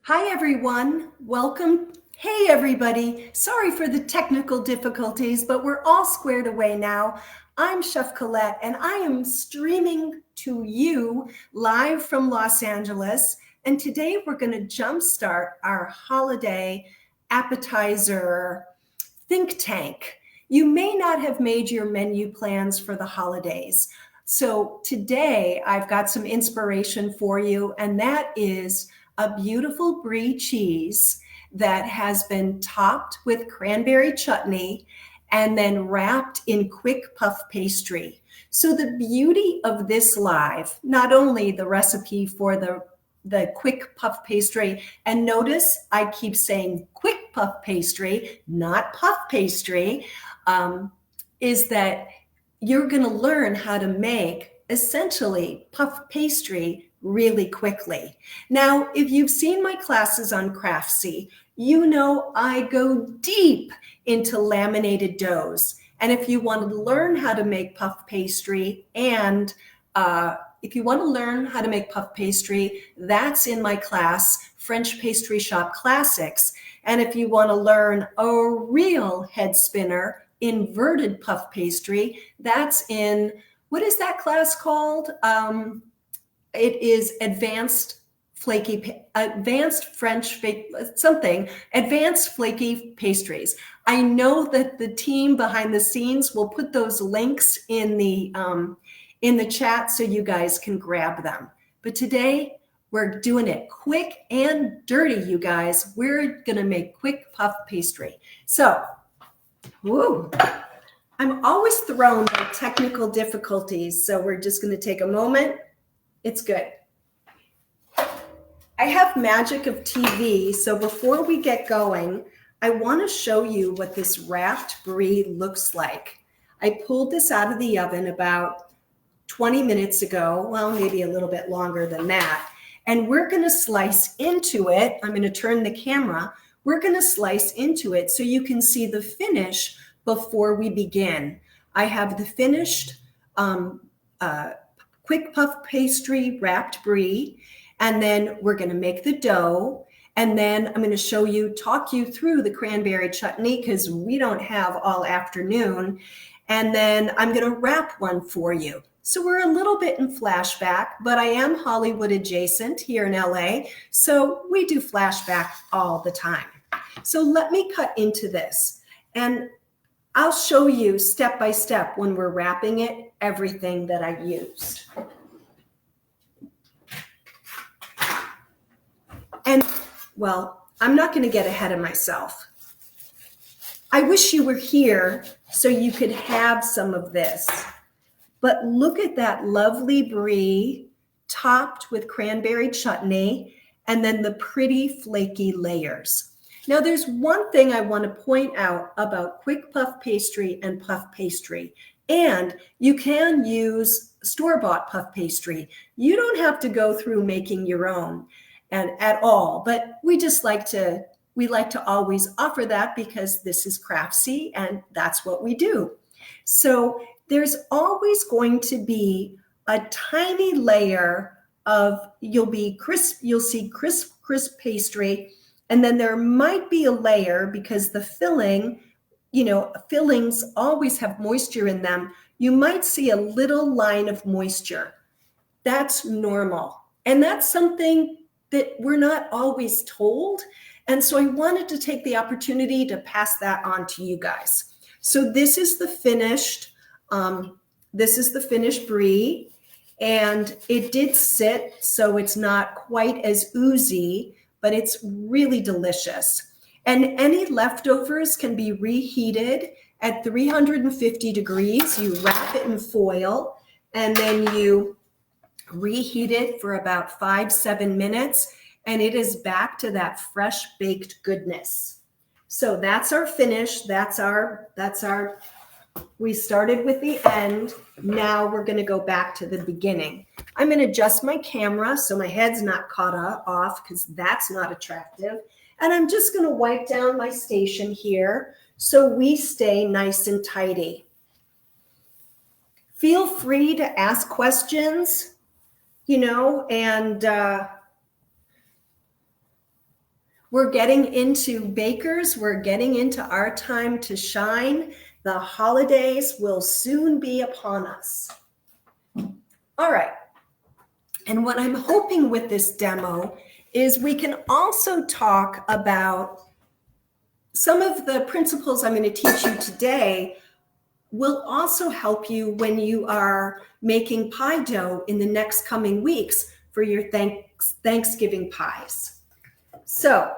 Hi, everyone. Welcome. Hey, everybody. Sorry for the technical difficulties, but we're all squared away now. I'm Chef Colette, and I am streaming to you live from Los Angeles. And today we're going to jumpstart our holiday appetizer think tank. You may not have made your menu plans for the holidays. So today I've got some inspiration for you, and that is a beautiful Brie cheese that has been topped with cranberry chutney and then wrapped in quick puff pastry. So the beauty of this live, not only the recipe for the quick puff pastry, and notice I keep saying quick puff pastry, not puff pastry, is that you're going to learn how to make essentially puff pastry really quickly. Now, if you've seen my classes on Craftsy, you know I go deep into laminated doughs. And if you want to learn how to make puff pastry that's in my class, French Pastry Shop Classics. And if you want to learn a real head spinner, inverted puff pastry, that's in, what is that class called? It is advanced flaky pastries. I know that the team behind the scenes will put those links in the chat so you guys can grab them. But today we're doing it quick and dirty, you guys. We're gonna make quick puff pastry. So, I'm always thrown by technical difficulties, so we're just gonna take a moment. It's good. I have magic of TV, so before we get going, I want to show you what this wrapped Brie looks like. I pulled this out of the oven about 20 minutes ago, well, maybe a little bit longer than that, and we're going to slice into it. I'm going to turn the camera. We're going to slice into it so you can see the finish before we begin. I have the finished quick puff pastry wrapped Brie, and then we're going to make the dough, and then I'm going to talk you through the cranberry chutney because we don't have all afternoon, and then I'm going to wrap one for you. So we're a little bit in flashback, but I am Hollywood adjacent here in LA, so we do flashback all the time. So let me cut into this, and I'll show you step by step when we're wrapping it, everything that I used. And, well, I'm not going to get ahead of myself. I wish you were here so you could have some of this. But look at that lovely Brie topped with cranberry chutney and then the pretty flaky layers. Now, there's one thing I want to point out about quick puff pastry and puff pastry. And you can use store-bought puff pastry. You don't have to go through making your own and at all, but we like to always offer that because this is Craftsy and that's what we do. So there's always going to be a tiny layer of, you'll see crisp pastry, and then there might be a layer because the fillings always have moisture in them. You might see a little line of moisture. That's normal. And that's something that we're not always told. And so I wanted to take the opportunity to pass that on to you guys. So this is the finished Brie, and it did sit, so it's not quite as oozy, but it's really delicious. And any leftovers can be reheated at 350 degrees. You wrap it in foil, and then you reheat it for about 5-7 minutes, and it is back to that fresh baked goodness. So that's our finish. We started with the end. Now we're going to go back to the beginning. I'm going to adjust my camera so my head's not caught off because that's not attractive. And I'm just going to wipe down my station here so we stay nice and tidy. Feel free to ask questions, and We're getting into bakers. We're getting into our time to shine. The holidays will soon be upon us. All right. And what I'm hoping with this demo is we can also talk about some of the principles I'm going to teach you today will also help you when you are making pie dough in the next coming weeks for your Thanksgiving pies. So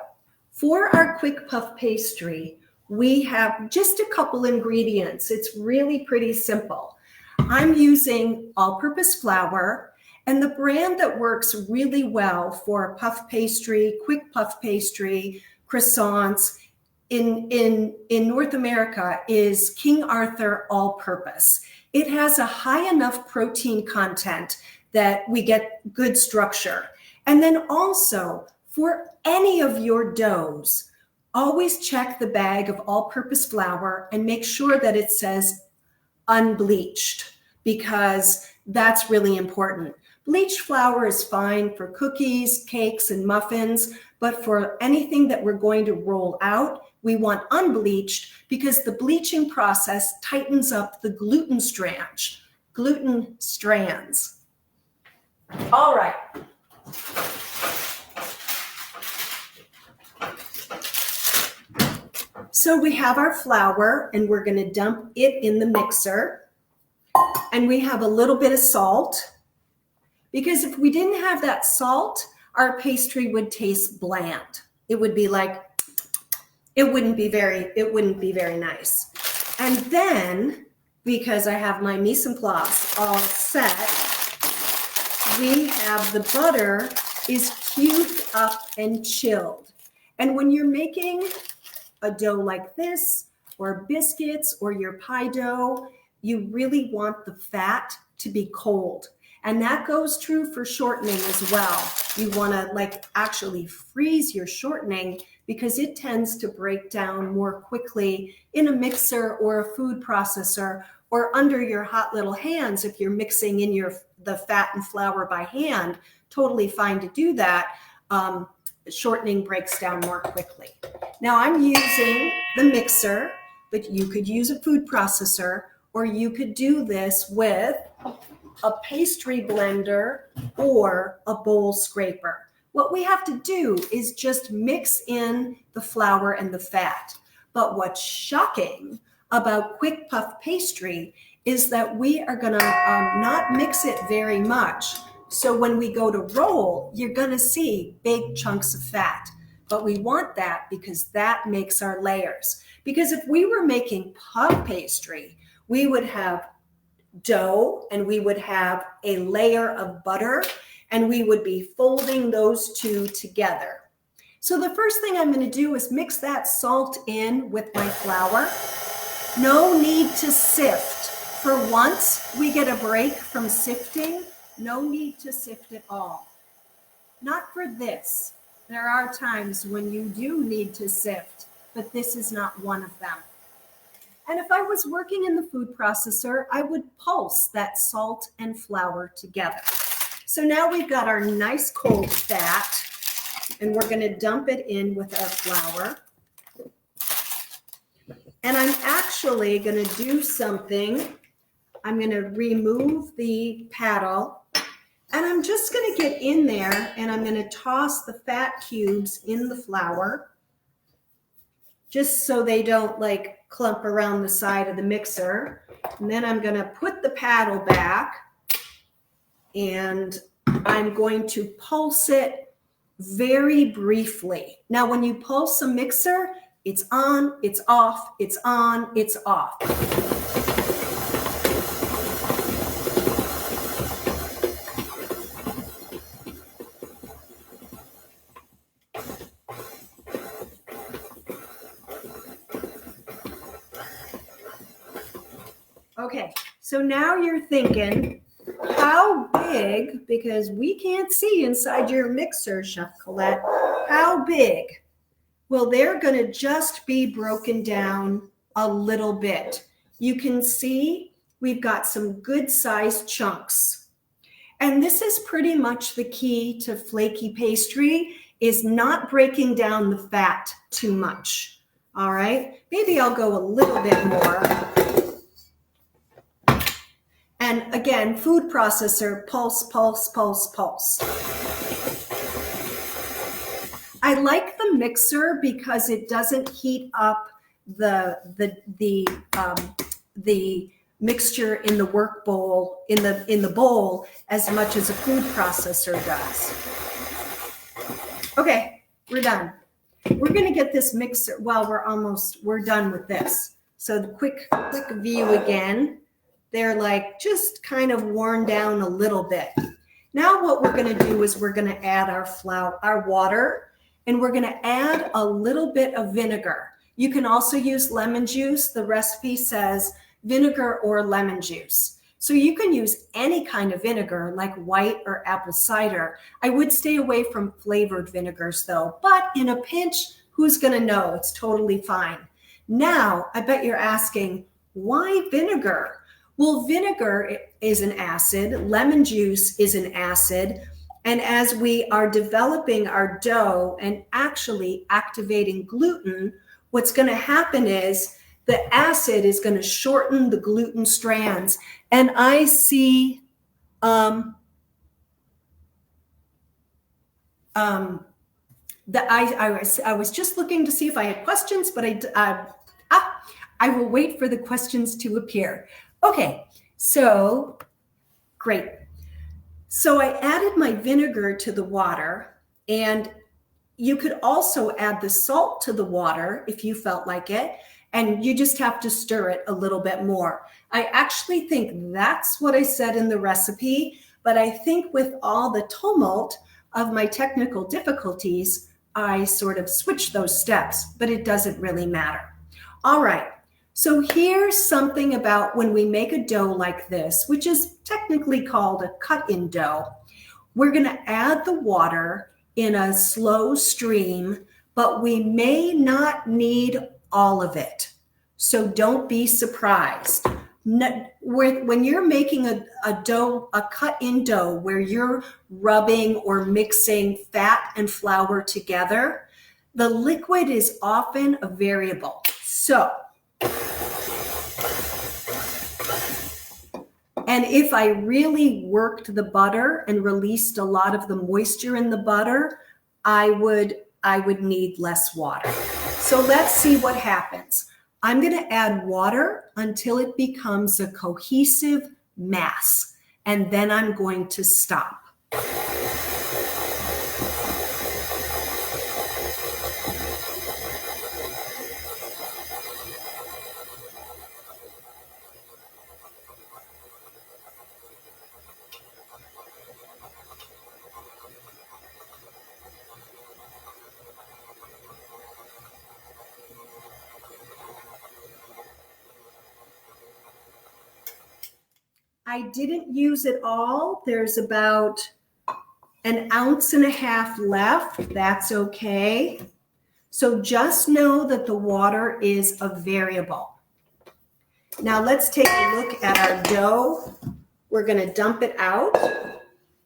for our quick puff pastry, we have just a couple ingredients. It's really pretty simple. I'm using all-purpose flour, and the brand that works really well for puff pastry, quick puff pastry, croissants, in North America is King Arthur all-purpose. It has a high enough protein content that we get good structure. And then also, for any of your doughs, always check the bag of all-purpose flour and make sure that it says unbleached, because that's really important. Bleached flour is fine for cookies, cakes, and muffins, but for anything that we're going to roll out, we want unbleached because the bleaching process tightens up the gluten strands. All right. So we have our flour and we're going to dump it in the mixer. And we have a little bit of salt, because if we didn't have that salt, our pastry would taste bland. It would be like, it wouldn't be very nice. And then, because I have my mise en place all set, we have the butter is cubed up and chilled. And when you're making a dough like this, or biscuits, or your pie dough, you really want the fat to be cold. And that goes true for shortening as well. You want to actually freeze your shortening because it tends to break down more quickly in a mixer or a food processor or under your hot little hands. If you're mixing in the fat and flour by hand, totally fine to do that. Shortening breaks down more quickly. Now I'm using the mixer, but you could use a food processor, or you could do this with a pastry blender or a bowl scraper. What we have to do is just mix in the flour and the fat. But what's shocking about quick puff pastry is that we are gonna not mix it very much. So when we go to roll, you're gonna see big chunks of fat. But we want that because that makes our layers. Because if we were making puff pastry, we would have dough and we would have a layer of butter and we would be folding those two together. So the first thing I'm going to do is mix that salt in with my flour. No need to sift. For once we get a break from sifting, no need to sift at all. Not for this. There are times when you do need to sift, but this is not one of them. And if I was working in the food processor, I would pulse that salt and flour together. So now we've got our nice cold fat, and we're going to dump it in with our flour. And I'm actually going to do something. I'm going to remove the paddle, and I'm just going to get in there, and I'm going to toss the fat cubes in the flour, just so they don't clump around the side of the mixer. And then I'm going to put the paddle back, and I'm going to pulse it very briefly. Now, when you pulse a mixer, it's on, it's off, it's on, it's off. Okay, so now you're thinking, how big, because we can't see inside your mixer, Chef Colette, how big? Well, they're going to just be broken down a little bit. You can see we've got some good sized chunks. And this is pretty much the key to flaky pastry, is not breaking down the fat too much. All right, maybe I'll go a little bit more. And again, food processor, pulse, pulse, pulse, pulse. I like the mixer because it doesn't heat up the mixture in the work bowl, in the bowl, as much as a food processor does. Okay, we're done. We're going to get this mixer. Well, we're done with this. So the quick view again. They're like just kind of worn down a little bit. Now what we're going to do is we're going to add our water, and we're going to add a little bit of vinegar. You can also use lemon juice. The recipe says vinegar or lemon juice. So you can use any kind of vinegar like white or apple cider. I would stay away from flavored vinegars though, but in a pinch, who's going to know? It's totally fine. Now, I bet you're asking, why vinegar? Well, vinegar is an acid, lemon juice is an acid, and as we are developing our dough and actually activating gluten, what's going to happen is the acid is going to shorten the gluten strands. And I see I was just looking to see if I had questions, but I will wait for the questions to appear. Okay, so great. So I added my vinegar to the water, and you could also add the salt to the water if you felt like it, and you just have to stir it a little bit more. I actually think that's what I said in the recipe, but I think with all the tumult of my technical difficulties, I sort of switched those steps, but it doesn't really matter. All right. So here's something about when we make a dough like this, which is technically called a cut-in dough. We're going to add the water in a slow stream, but we may not need all of it. So don't be surprised. When you're making a dough, a cut-in dough, where you're rubbing or mixing fat and flour together, the liquid is often a variable. So, and if I really worked the butter and released a lot of the moisture in the butter, I would need less water. So let's see what happens. I'm going to add water until it becomes a cohesive mass, and then I'm going to stop. I didn't use it all. There's about 1.5 ounces left. That's okay. So just know that the water is a variable. Now let's take a look at our dough. We're going to dump it out.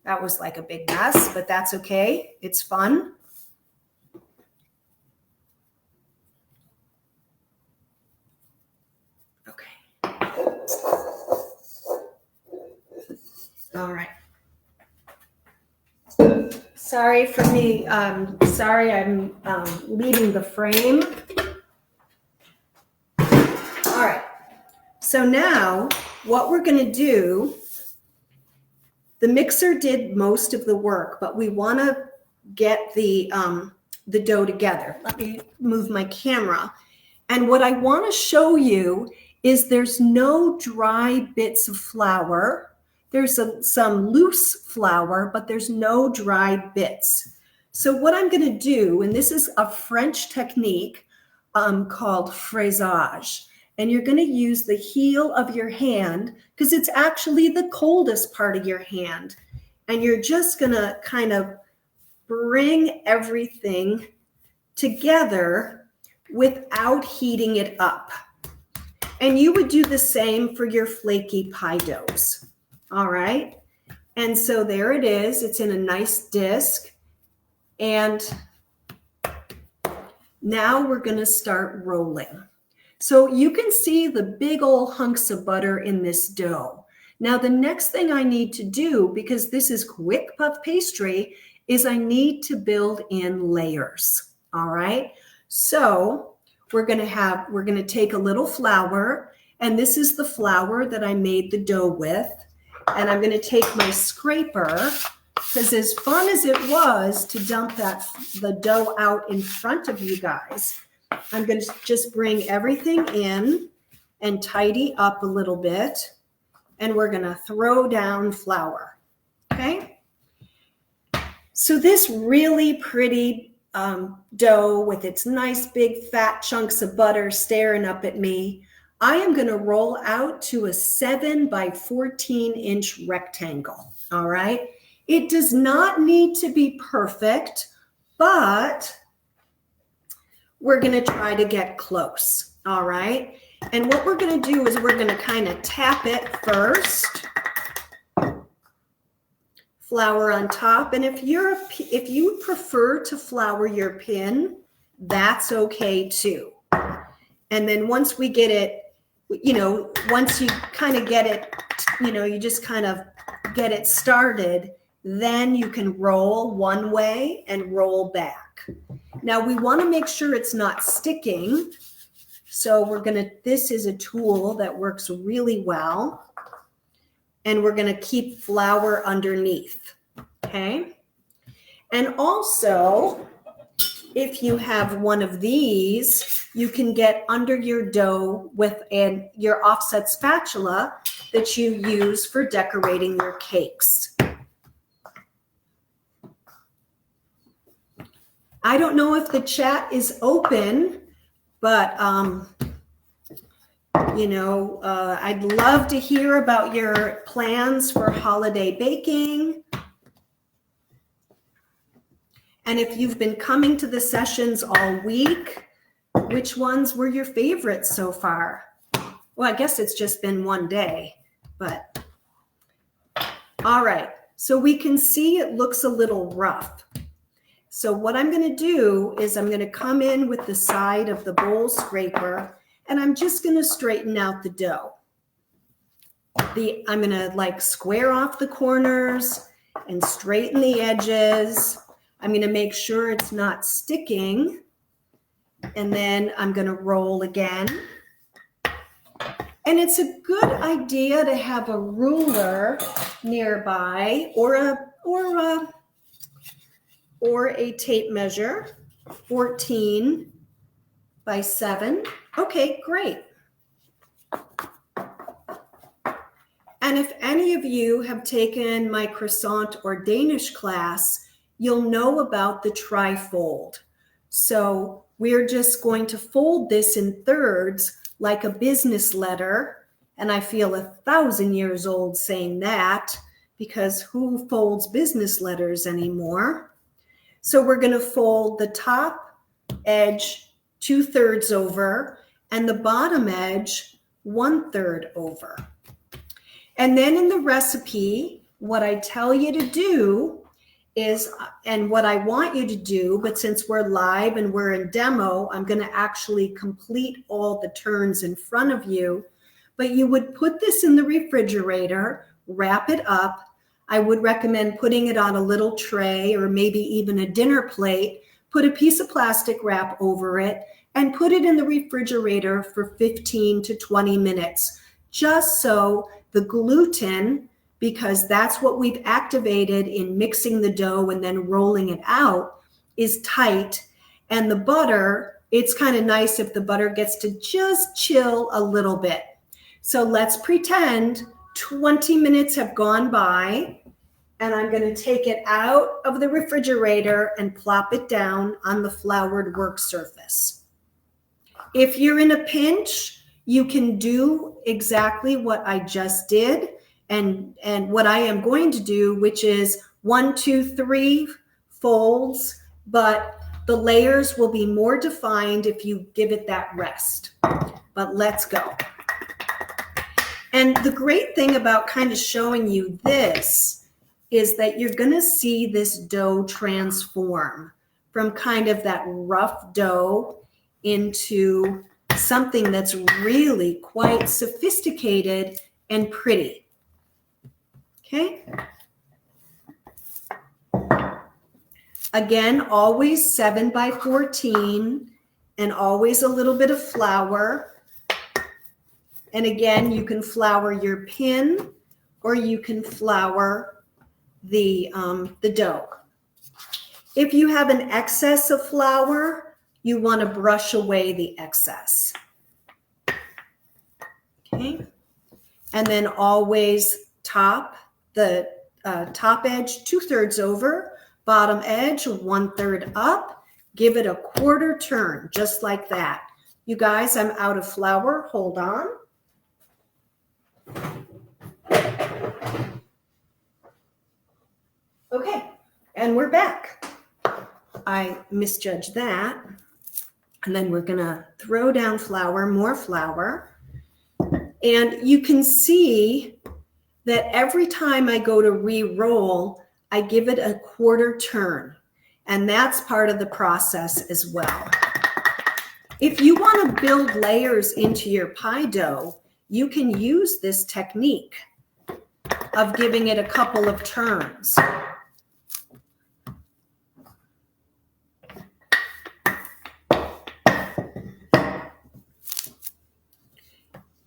That was like a big mess, but that's okay. It's fun. All right. Sorry for me. Sorry, I'm leaving the frame. All right. So now what we're going to do, the mixer did most of the work, but we want to get the dough together. Let me move my camera. And what I want to show you is there's no dry bits of flour. There's some loose flour, but there's no dry bits. So what I'm going to do, and this is a French technique called fraisage, and you're going to use the heel of your hand because it's actually the coldest part of your hand. And you're just going to kind of bring everything together without heating it up. And you would do the same for your flaky pie doughs. All right. And so there it is. It's in a nice disc. And Now we're going to start rolling. So you can see the big old hunks of butter in this dough. Now the next thing I need to do, because this is quick puff pastry, is I need to build in layers. All right. So we're going to take a little flour, and this is the flour that I made the dough with. And I'm going to take my scraper, because as fun as it was to dump the dough out in front of you guys, I'm going to just bring everything in and tidy up a little bit. And we're going to throw down flour. Okay. So this really pretty dough with its nice big fat chunks of butter staring up at me, I am going to roll out to a 7 by 14 inch rectangle. All right. It does not need to be perfect, but we're going to try to get close. All right. And what we're going to do is we're going to kind of tap it first. Flour on top. And if you prefer to flour your pin, that's okay too. And then once we get it, once you kind of get it, you just kind of get it started, then you can roll one way and roll back. Now we want to make sure it's not sticking. So this is a tool that works really well. And we're going to keep flour underneath. Okay. And also, if you have one of these, you can get under your dough with your offset spatula that you use for decorating your cakes. I don't know if the chat is open, but I'd love to hear about your plans for holiday baking. And if you've been coming to the sessions all week, which ones were your favorites so far? Well, I guess it's just been one day, but all right. So we can see it looks a little rough. So what I'm going to do is I'm going to come in with the side of the bowl scraper, and I'm just going to straighten out the dough. I'm going to square off the corners and straighten the edges. I'm going to make sure it's not sticking. And then I'm going to roll again. And it's a good idea to have a ruler nearby or a tape measure, 14 by 7. Okay, great. And if any of you have taken my croissant or Danish class, you'll know about the tri-fold. So we're just going to fold this in thirds like a business letter. And I feel 1,000 years old saying that, because who folds business letters anymore? So we're going to fold the top edge 2/3 over and the bottom edge 1/3 over. And then in the recipe, what I tell you to do is, and what I want you to do, but since we're live and we're in demo, I'm going to actually complete all the turns in front of you. But you would put this in the refrigerator, wrap it up. I would recommend putting it on a little tray or maybe even a dinner plate, put a piece of plastic wrap over it, and put it in the refrigerator for 15 to 20 minutes, just so the gluten, because that's what we've activated in mixing the dough and then rolling it out, is tight. And the butter, it's kind of nice if the butter gets to just chill a little bit. So let's pretend 20 minutes have gone by, and I'm going to take it out of the refrigerator and plop it down on the floured work surface. If you're in a pinch, you can do exactly what I just did and what I am going to do, which is 1, 2, 3 folds, but the layers will be more defined if you give it that rest. But let's go. And the great thing about kind of showing you this is that you're going to see this dough transform from kind of that rough dough into something that's really quite sophisticated and pretty. Okay. Again, always 7 by 14 and always a little bit of flour. And again, you can flour your pin or you can flour the dough. If you have an excess of flour, you want to brush away the excess. Okay. And then always top the top edge 2/3 over, bottom edge 1/3 up. Give it a quarter turn, just like that. You guys, I'm out of flour. Hold on. Okay, and we're back. I misjudged that. And then we're gonna throw down flour, more flour. And you can see that every time I go to re-roll, I give it a quarter turn. And that's part of the process as well. If you want to build layers into your pie dough, you can use this technique of giving it a couple of turns.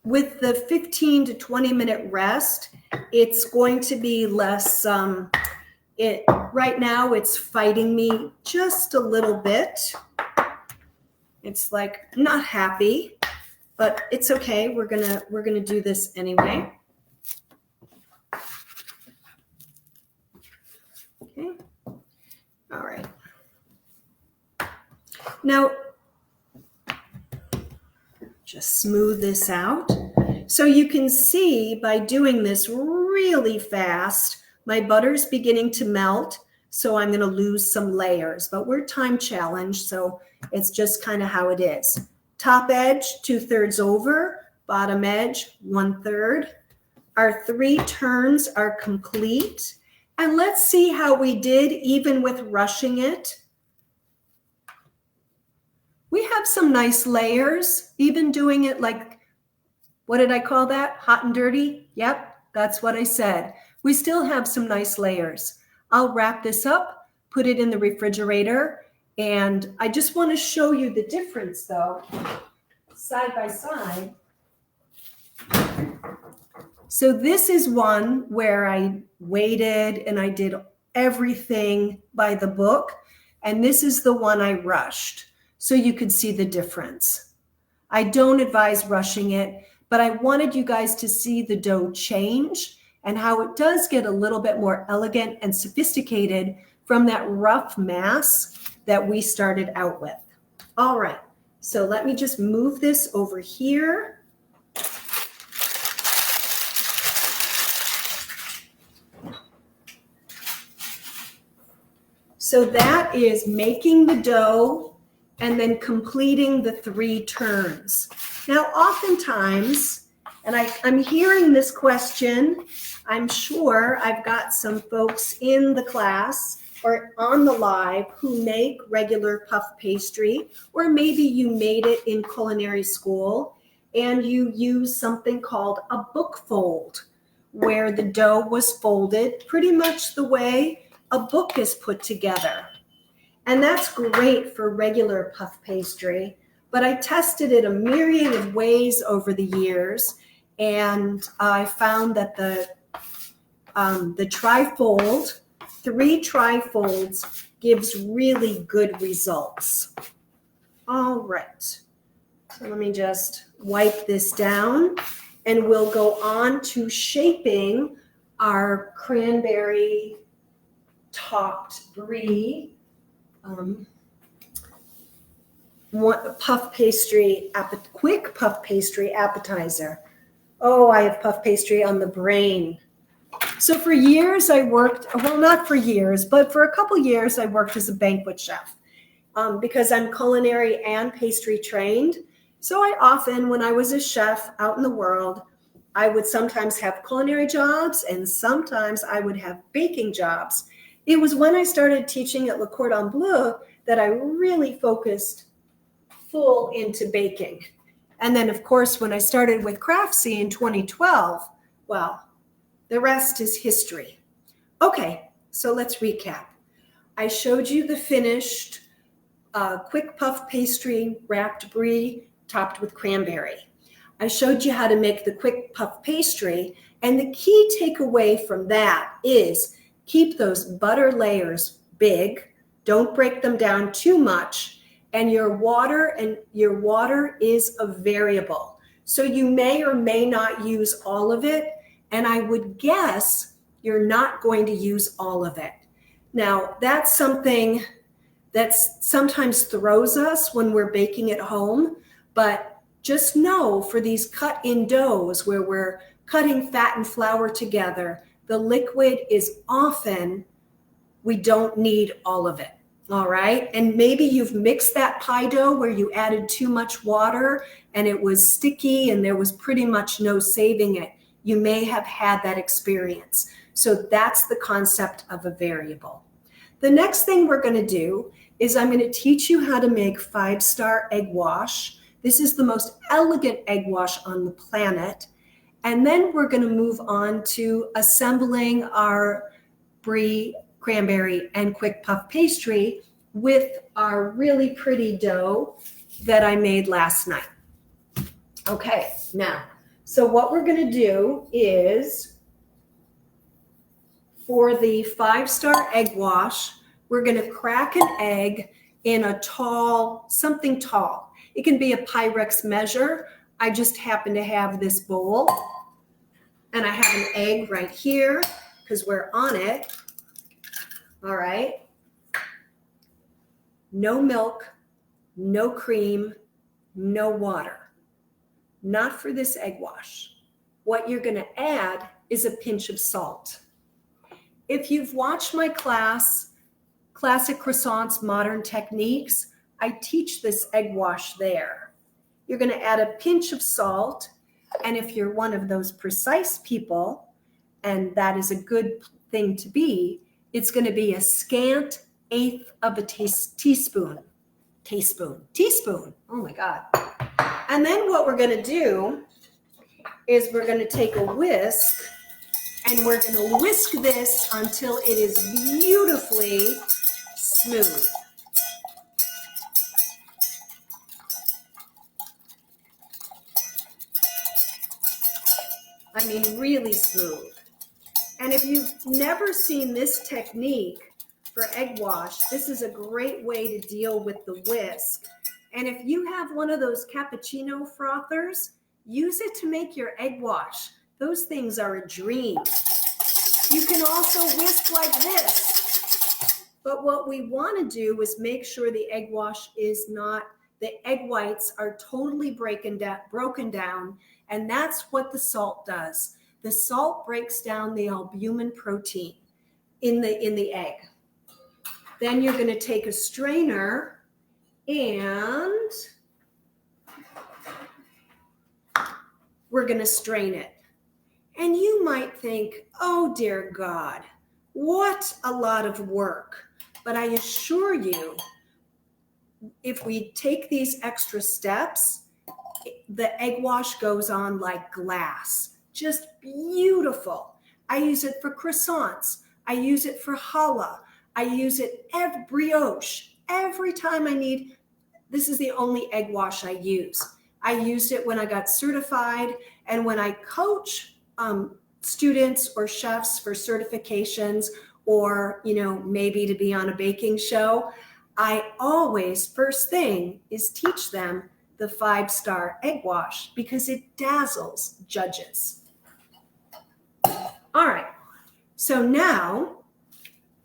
With the 15 to 20 minute rest, it's going to be less, right now it's fighting me just a little bit. It's like not happy, but it's okay. We're gonna do this anyway. Okay. All right. Now, just smooth this out. So you can see by doing this really fast, my butter's beginning to melt. So I'm going to lose some layers, but we're time challenged. So it's just kind of how it is. Top edge, 2/3 over, bottom edge, 1/3. Our 3 turns are complete. And let's see how we did even with rushing it. We have some nice layers, even doing it like, what did I call that? Hot and dirty? Yep, that's what I said. We still have some nice layers. I'll wrap this up, put it in the refrigerator, and I just want to show you the difference though, side by side. So this is one where I waited and I did everything by the book, and this is the one I rushed. So you could see the difference. I don't advise rushing it, but I wanted you guys to see the dough change and how it does get a little bit more elegant and sophisticated from that rough mass that we started out with. All right, so let me just move this over here. So that is making the dough and then completing the 3 turns. Now, oftentimes, and I'm hearing this question, I'm sure I've got some folks in the class or on the live who make regular puff pastry, or maybe you made it in culinary school and you use something called a book fold, where the dough was folded pretty much the way a book is put together. And that's great for regular puff pastry, but I tested it a myriad of ways over the years, and I found that the trifold, 3 trifolds, gives really good results. All right, so let me just wipe this down, and we'll go on to shaping our cranberry topped Brie puff pastry, quick puff pastry appetizer. Oh, I have puff pastry on the brain. So for years I worked, well, not for years, but for a couple years I worked as a banquet chef because I'm culinary and pastry trained. So I often, when I was a chef out in the world, I would sometimes have culinary jobs and sometimes I would have baking jobs. It was when I started teaching at Le Cordon Bleu that I really focused full into baking. And then, of course, when I started with Craftsy in 2012, well, the rest is history. Okay, so let's recap. I showed you the finished quick puff pastry wrapped brie topped with cranberry. I showed you how to make the quick puff pastry, and the key takeaway from that is keep those butter layers big, don't break them down too much, and your water is a variable. So you may or may not use all of it, and I would guess you're not going to use all of it. Now, that's something that sometimes throws us when we're baking at home, but just know for these cut-in doughs where we're cutting fat and flour together, the liquid is often, we don't need all of it, all right? And maybe you've mixed that pie dough where you added too much water and it was sticky and there was pretty much no saving it. You may have had that experience. So that's the concept of a variable. The next thing we're going to do is I'm going to teach you how to make 5-star egg wash. This is the most elegant egg wash on the planet. And then we're going to move on to assembling our brie, cranberry, and quick puff pastry with our really pretty dough that I made last night. Okay, now, so what we're going to do is for the 5-star egg wash, we're going to crack an egg in a something tall. It can be a Pyrex measure. I just happen to have this bowl, and I have an egg right here because we're on it. All right. No milk, no cream, no water. Not for this egg wash. What you're going to add is a pinch of salt. If you've watched my class, Classic Croissants, Modern Techniques, I teach this egg wash there. You're going to add a pinch of salt, and if you're one of those precise people, and that is a good thing to be, it's going to be a scant eighth of a teaspoon. Oh my God. And then what we're going to do is we're going to take a whisk, and we're going to whisk this until it is beautifully smooth. I mean, really smooth. And if you've never seen this technique for egg wash, this is a great way to deal with the whisk. And if you have one of those cappuccino frothers, use it to make your egg wash. Those things are a dream. You can also whisk like this. But what we want to do is make sure the egg wash is not, the egg whites are totally broken down, and that's what the salt does. The salt breaks down the albumin protein in the egg. Then you're going to take a strainer and we're going to strain it. And you might think, oh dear God, what a lot of work. But I assure you, if we take these extra steps, the egg wash goes on like glass. Just beautiful. I use it for croissants. I use it for challah. I use it brioche. Every time I need, this is the only egg wash I use. I used it when I got certified, and when I coach students or chefs for certifications, or maybe to be on a baking show, I always, first thing is teach them the 5-star egg wash because it dazzles judges. All right, so now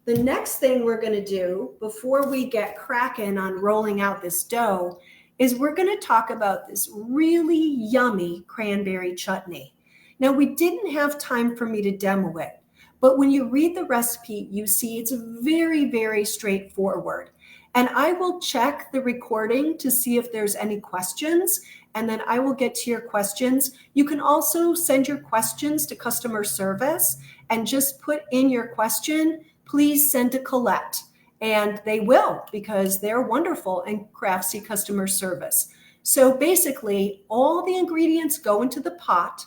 the next thing we're going to do before we get cracking on rolling out this dough is we're going to talk about this really yummy cranberry chutney. Now, we didn't have time for me to demo it, but when you read the recipe, you see it's very, very straightforward. And I will check the recording to see if there's any questions, and then I will get to your questions. You can also send your questions to customer service and just put in your question, please send to Colette. And they will, because they're wonderful and Craftsy customer service. So basically, all the ingredients go into the pot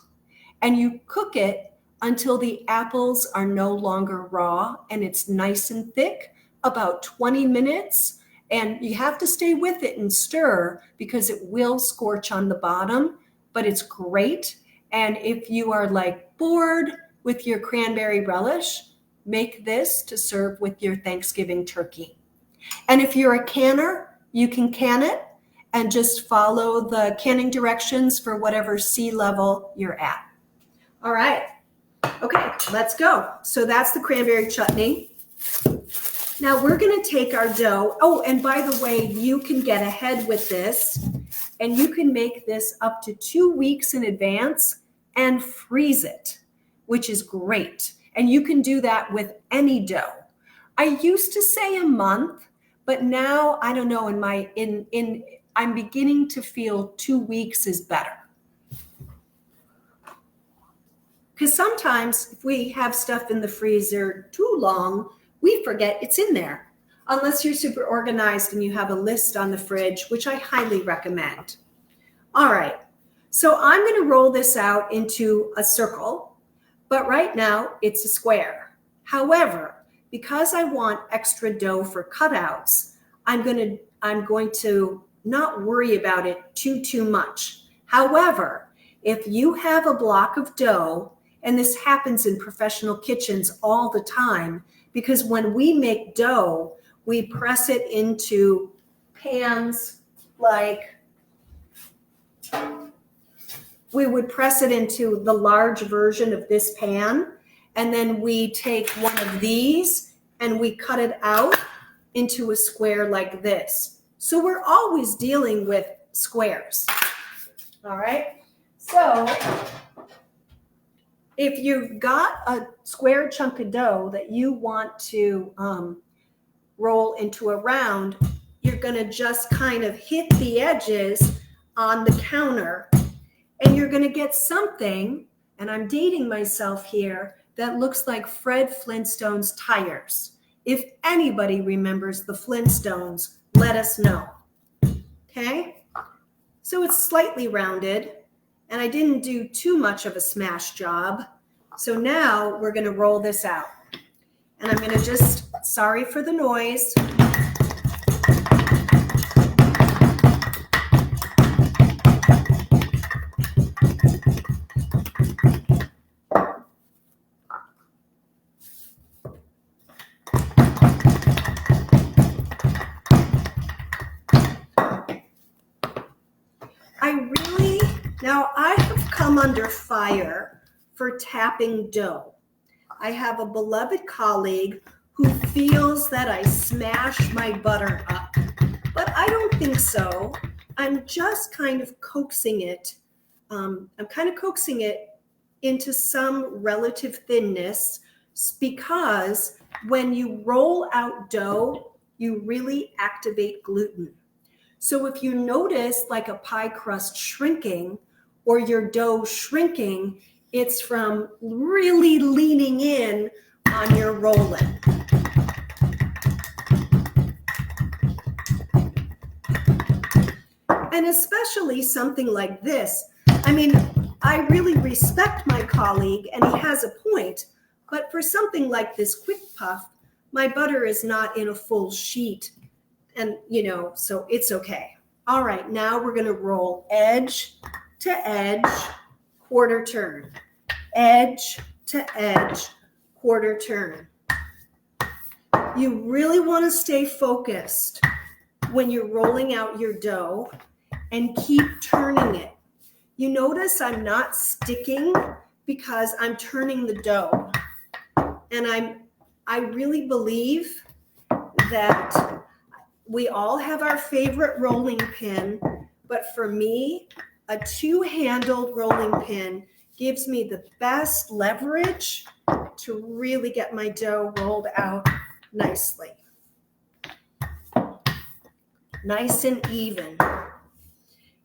and you cook it until the apples are no longer raw and it's nice and thick, about 20 minutes. And you have to stay with it and stir because it will scorch on the bottom, but it's great. And if you are like bored with your cranberry relish, make this to serve with your Thanksgiving turkey. And if you're a canner, you can can it and just follow the canning directions for whatever sea level you're at. All right. Okay, let's go. So that's the cranberry chutney. Now we're going to take our dough. Oh, and by the way, you can get ahead with this and you can make this up to 2 weeks in advance and freeze it, which is great. And you can do that with any dough. I used to say a month, but now I don't know, I'm beginning to feel 2 weeks is better. Because sometimes if we have stuff in the freezer too long, we forget it's in there. Unless you're super organized and you have a list on the fridge, which I highly recommend. All right, so I'm going to roll this out into a circle, but right now it's a square. However, because I want extra dough for cutouts, I'm going to not worry about it too much. However, if you have a block of dough, and this happens in professional kitchens all the time, because when we make dough, we press it into pans like we would press it into the large version of this pan, and then we take one of these and we cut it out into a square like this. So we're always dealing with squares. All right, so if you've got a square chunk of dough that you want to roll into a round, you're going to just kind of hit the edges on the counter, and you're going to get something, and I'm dating myself here, that looks like Fred Flintstone's tires. If anybody remembers the Flintstones, let us know. Okay? So it's slightly rounded, and I didn't do too much of a smash job. So now we're going to roll this out. And I'm going to just, sorry for the noise. Now I have come under fire for tapping dough. I have a beloved colleague who feels that I smash my butter up, but I don't think so. I'm just kind of coaxing it. Into some relative thinness, because when you roll out dough, you really activate gluten. So if you notice like a pie crust shrinking or your dough shrinking, it's from really leaning in on your rolling. And especially something like this. I mean, I really respect my colleague and he has a point, but for something like this quick puff, my butter is not in a full sheet. And, so it's okay. All right, now we're going to roll edge to edge, quarter turn. Edge to edge, quarter turn. You really want to stay focused when you're rolling out your dough and keep turning it. You notice I'm not sticking because I'm turning the dough. And I really believe that we all have our favorite rolling pin, but for me, a two-handled rolling pin gives me the best leverage to really get my dough rolled out nicely. Nice and even.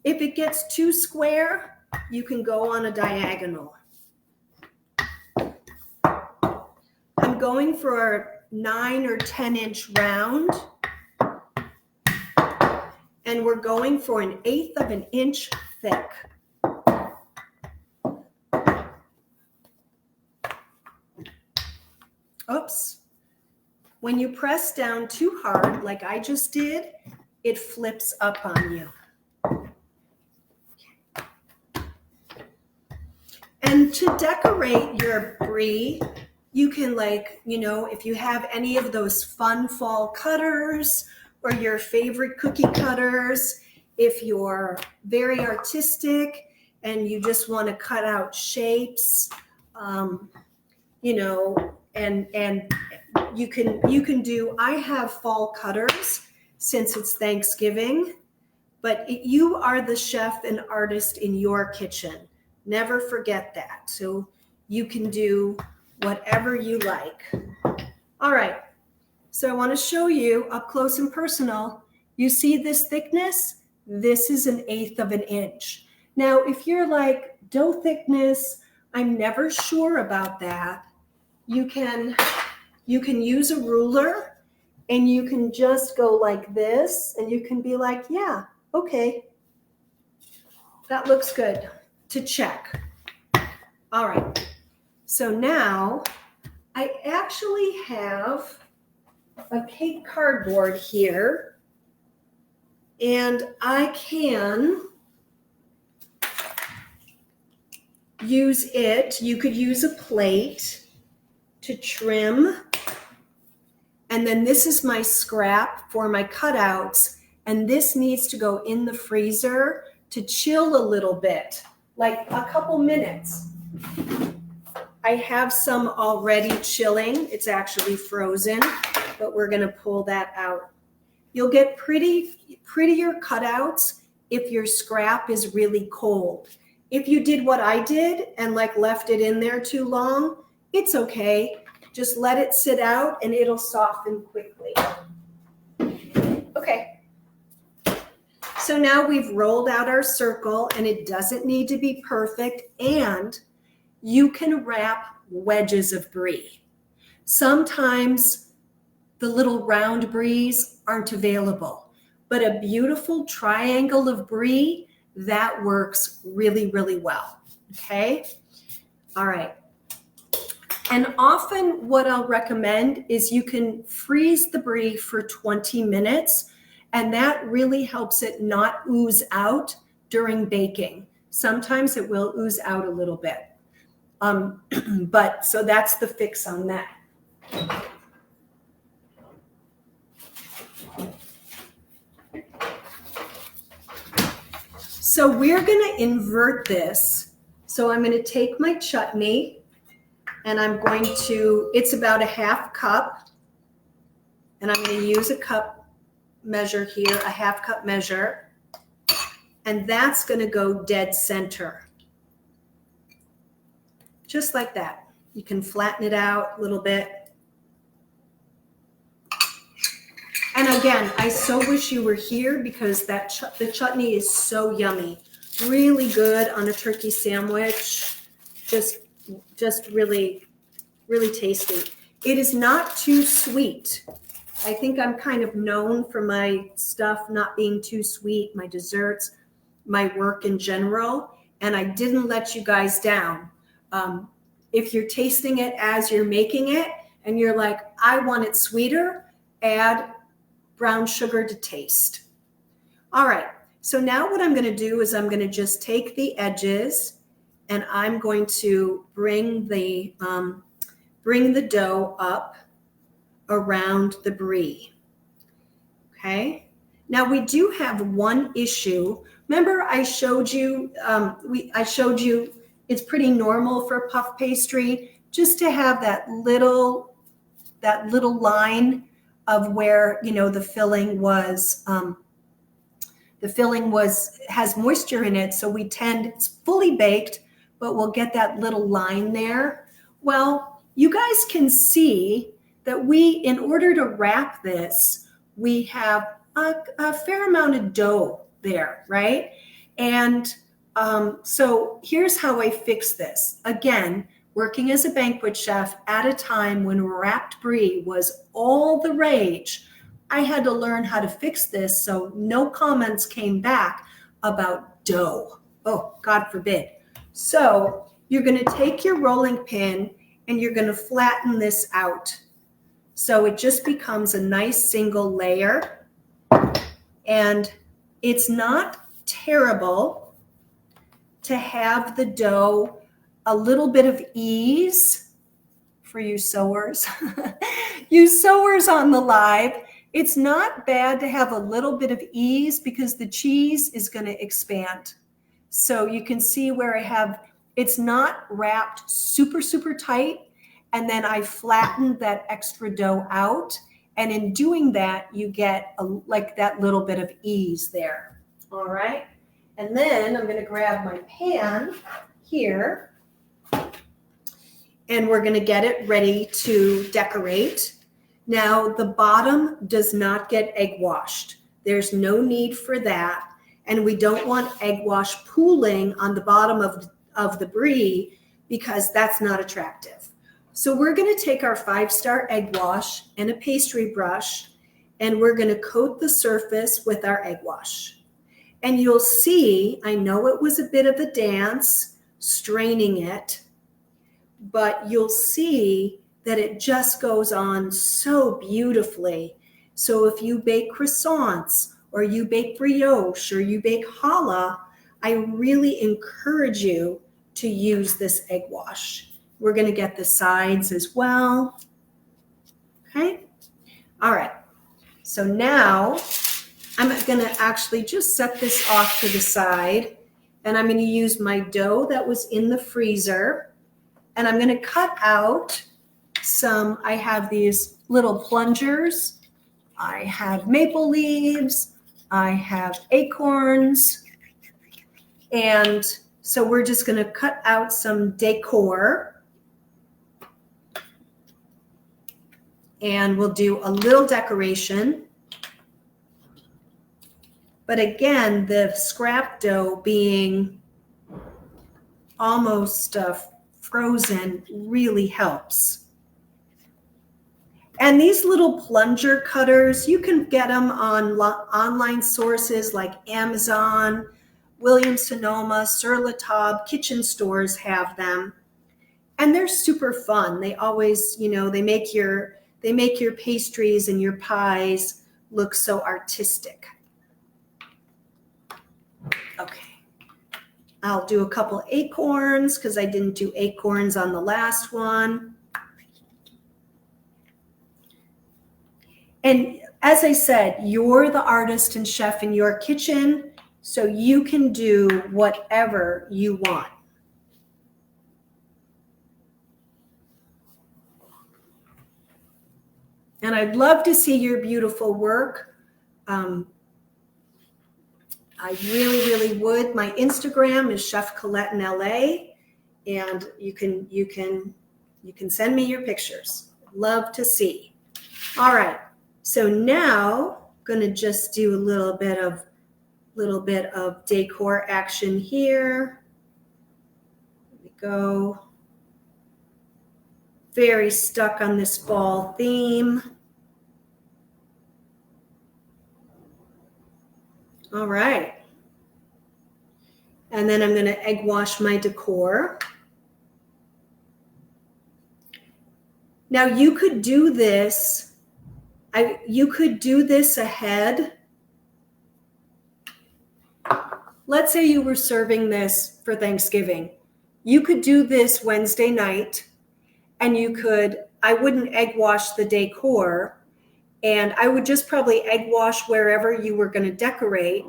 If it gets too square, you can go on a diagonal. I'm going for 9 or 10 inch round. And we're going for 1/8 of an inch thick. Oops. When you press down too hard, like I just did, it flips up on you. And to decorate your brie, you can, like, you know, if you have any of those fun fall cutters or your favorite cookie cutters, if you're very artistic and you just want to cut out shapes, you know, and you can do, I have fall cutters since it's Thanksgiving, but you are the chef and artist in your kitchen. Never forget that. So you can do whatever you like. All right. So I want to show you up close and personal. You see this thickness? This is 1/8 of an inch. Now, if you're like, dough thickness, I'm never sure about that. You can use a ruler and you can just go like this and you can be like, yeah, okay, that looks good, to check. All right. So now I actually have a cake cardboard here, and I can use it. You could use a plate to trim. And then this is my scrap for my cutouts. And this needs to go in the freezer to chill a little bit, like a couple minutes. I have some already chilling. It's actually frozen, but we're gonna pull that out. You'll get prettier cutouts if your scrap is really cold. If you did what I did and like left it in there too long, it's okay. Just let it sit out and it'll soften quickly. Okay. So now we've rolled out our circle and it doesn't need to be perfect, and you can wrap wedges of brie. Sometimes the little round bries aren't available, but a beautiful triangle of brie, that works really, really well. Okay. All right. And often what I'll recommend is you can freeze the brie for 20 minutes, and that really helps it not ooze out during baking. Sometimes it will ooze out a little bit. But so that's the fix on that. So we're going to invert this. So I'm going to take my chutney and I'm going to, it's about a 1/2 cup. And I'm going to use a cup measure here, a 1/2 cup measure. And that's going to go dead center. Just like that. You can flatten it out a little bit. And again, I so wish you were here because that the chutney is so yummy. Really good on a turkey sandwich. Just really, really tasty. It is not too sweet. I think I'm kind of known for my stuff not being too sweet, my desserts, my work in general, and I didn't let you guys down. If you're tasting it as you're making it and you're like, I want it sweeter, add brown sugar to taste. All right, so now what I'm going to do is I'm going to just take the edges and I'm going to bring the dough up around the brie. Okay, now we do have one issue. Remember I showed you, it's pretty normal for puff pastry just to have that little line of where, you know, the filling has moisture in it. So we tend, it's fully baked, but we'll get that little line there. Well, you guys can see that in order to wrap this, we have a fair amount of dough there, right? And so here's how I fix this. Again, working as a banquet chef at a time when wrapped brie was all the rage, I had to learn how to fix this so no comments came back about dough. Oh, God forbid. So you're going to take your rolling pin and you're going to flatten this out. So it just becomes a nice single layer. And it's not terrible to have the dough a little bit of ease for you sewers. You sewers on the live, it's not bad to have a little bit of ease because the cheese is going to expand. So you can see where I have, it's not wrapped super, super tight. And then I flattened that extra dough out. And in doing that, you get like that little bit of ease there. All right. And then I'm going to grab my pan here. And we're going to get it ready to decorate. Now, the bottom does not get egg washed. There's no need for that. And we don't want egg wash pooling on the bottom of the brie because that's not attractive. So we're going to take our 5-star egg wash and a pastry brush, and we're going to coat the surface with our egg wash. And you'll see, I know it was a bit of a dance straining it, but you'll see that it just goes on so beautifully. So if you bake croissants or you bake brioche or you bake challah, I really encourage you to use this egg wash. We're going to get the sides as well. Okay. All right. So now I'm going to actually just set this off to the side, and I'm going to use my dough that was in the freezer, and I'm going to cut out some, I have these little plungers. I have maple leaves. I have acorns. And so we're just going to cut out some decor. And we'll do a little decoration. But again, the scrap dough being almost frozen really helps. And these little plunger cutters, you can get them on online sources like Amazon, Williams-Sonoma, Sur La Table, kitchen stores have them. And they're super fun. They always, you know, they make your pastries and your pies look so artistic. Okay. I'll do a couple acorns because I didn't do acorns on the last one. And as I said, you're the artist and chef in your kitchen, so you can do whatever you want. And I'd love to see your beautiful work. I really, really would. My Instagram is Chef Colette in LA, and you can send me your pictures. Love to see. All right. So now I'm going to just do a little bit of decor action here. There we go. Very stuck on this fall theme. All right. And then I'm going to egg wash my decor. Now you could do this. You could do this ahead. Let's say you were serving this for Thanksgiving. You could do this Wednesday night, and I wouldn't egg wash the decor, and I would just probably egg wash wherever you were going to decorate,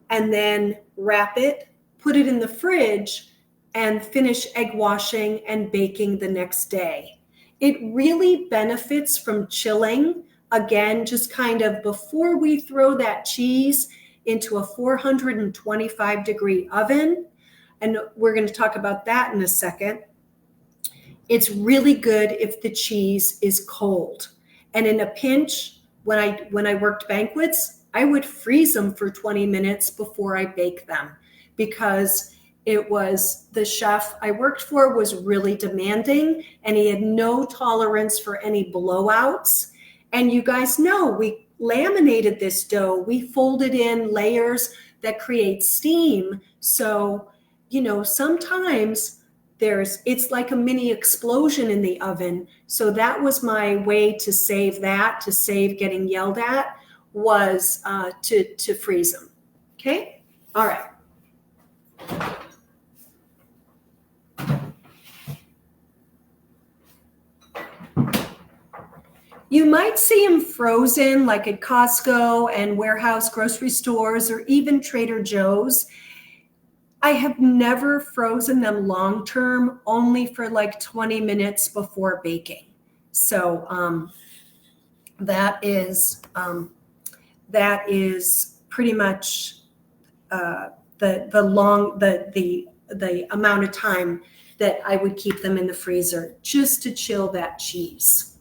and then wrap it, put it in the fridge, and finish egg washing and baking the next day. It really benefits from chilling. Again, just kind of before we throw that cheese into a 425-degree oven, and we're going to talk about that in a second. It's really good if the cheese is cold. And in a pinch, when I worked banquets, I would freeze them for 20 minutes before I bake them, because It was the chef I worked for was really demanding, and he had no tolerance for any blowouts. And you guys know we laminated this dough. We folded in layers that create steam. So, you know, sometimes it's like a mini explosion in the oven. So that was my way to save that, to save getting yelled at, was to freeze them. Okay? All right. You might see them frozen like at Costco and warehouse grocery stores or even Trader Joe's. I have never frozen them long term, only for like 20 minutes before baking. So that is pretty much the amount of time that I would keep them in the freezer, just to chill that cheese.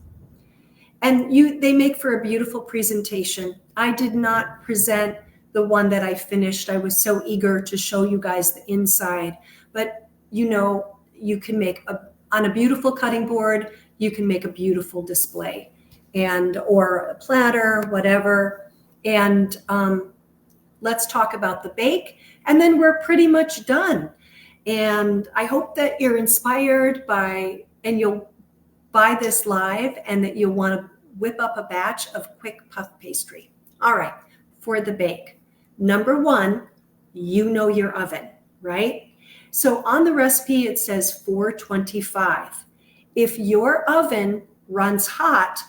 And they make for a beautiful presentation. I did not present the one that I finished. I was so eager to show you guys the inside. But you know, you can make on a beautiful cutting board, you can make a beautiful display, or a platter, whatever. And let's talk about the bake, and then we're pretty much done. And I hope that you're inspired and you'll buy this live, and that you'll want to whip up a batch of quick puff pastry. All right, for the bake. Number one, you know your oven, right? So on the recipe, it says 425. If your oven runs hot,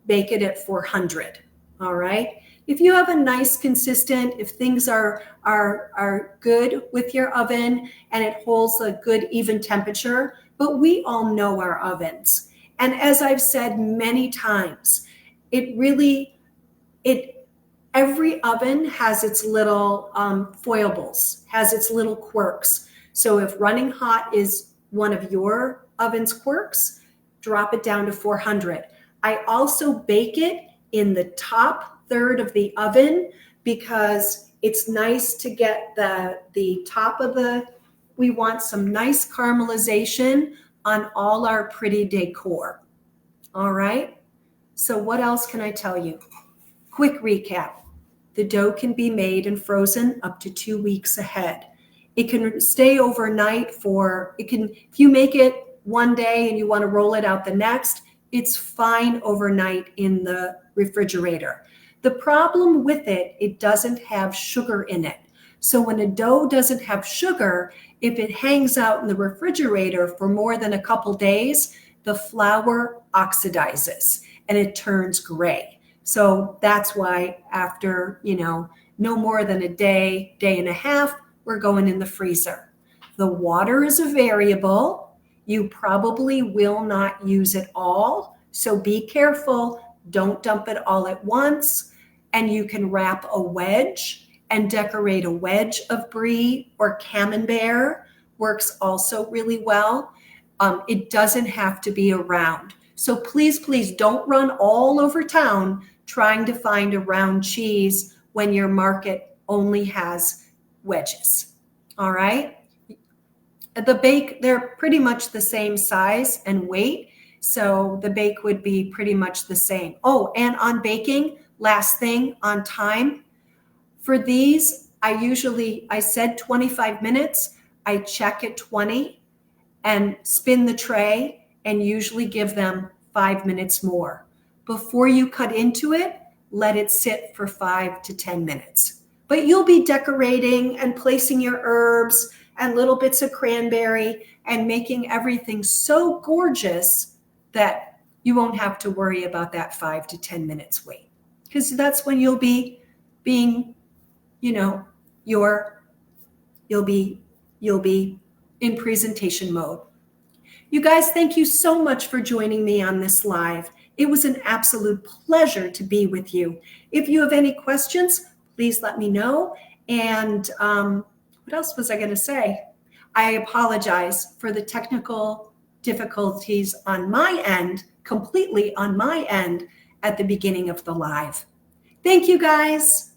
bake it at 400, all right? If you have a nice consistent, if things are good with your oven and it holds a good even temperature, but we all know our ovens. And as I've said many times, every oven has its little foibles, has its little quirks. So if running hot is one of your oven's quirks, drop it down to 400. I also bake it in the top third of the oven because it's nice to get the top of we want some nice caramelization on all our pretty decor. All right. So what else can I tell you? Quick recap. The dough can be made and frozen up to 2 weeks ahead. It can stay overnight if you make it one day and you want to roll it out the next, it's fine overnight in the refrigerator. The problem with it doesn't have sugar in it. So when a dough doesn't have sugar, if it hangs out in the refrigerator for more than a couple days, the flour oxidizes and it turns gray. So that's why after, no more than a day and a half, we're going in the freezer. The water is a variable. You probably will not use it all. So be careful. Don't dump it all at once. And you can wrap a wedge and decorate a wedge of Brie or Camembert. Works also really well. It doesn't have to be a round. So please don't run all over town trying to find a round cheese when your market only has wedges. All right. The bake, they're pretty much the same size and weight. So the bake would be pretty much the same. Oh, and on baking, last thing, on time. For these, I said 25 minutes. I check at 20 and spin the tray and usually give them 5 minutes more. Before you cut into it, let it sit for 5 to 10 minutes. But you'll be decorating and placing your herbs and little bits of cranberry and making everything so gorgeous that you won't have to worry about that 5 to 10 minutes wait. Because that's when you'll be being, you'll be in presentation mode. You guys, thank you so much for joining me on this live. It was an absolute pleasure to be with you. If you have any questions, please let me know. And what else was I going to say? I apologize for the technical difficulties on my end, completely on my end at the beginning of the live. Thank you, guys.